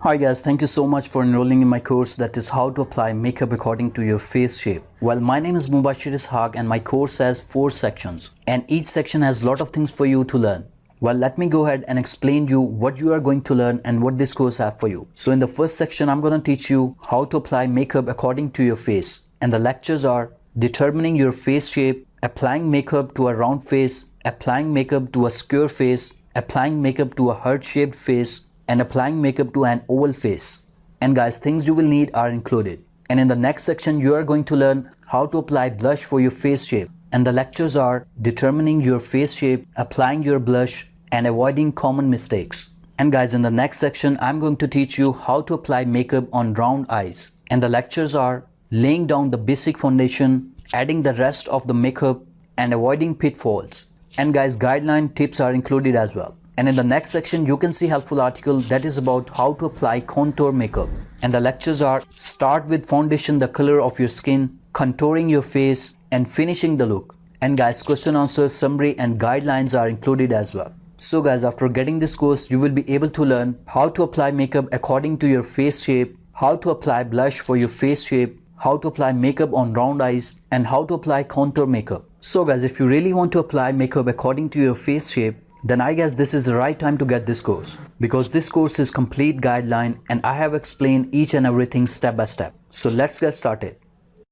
Hi guys, thank you so much for enrolling in my course that is how to apply makeup according to your face shape. Well, my name is Mubashir Ishaq and my course has 4 sections and each section has a lot of things for you to learn. Well, let me go ahead and explain you what you are going to learn and what this course have for you. So in the first section, I'm going to teach you how to apply makeup according to your face. And the lectures are determining your face shape, applying makeup to a round face, applying makeup to a square face, applying makeup to a heart-shaped face, and applying makeup to an oval face. And guys, things you will need are included. And in the next section, you are going to learn how to apply blush for your face shape. And the lectures are determining your face shape, applying your blush, and avoiding common mistakes. And guys, in the next section, I'm going to teach you how to apply makeup on round eyes. And the lectures are laying down the basic foundation, adding the rest of the makeup, and avoiding pitfalls. And guys, guideline tips are included as well. And in the next section, you can see helpful article that is about how to apply contour makeup. And the lectures are start with foundation the color of your skin, contouring your face, and finishing the look. And guys, question answer, summary, and guidelines are included as well. So guys, after getting this course, you will be able to learn how to apply makeup according to your face shape, how to apply blush for your face shape, how to apply makeup on round eyes, and how to apply contour makeup. So guys, if you really want to apply makeup according to your face shape, then I guess this is the right time to get this course, because this course is complete guideline and I have explained each and everything step by step. So let's get started.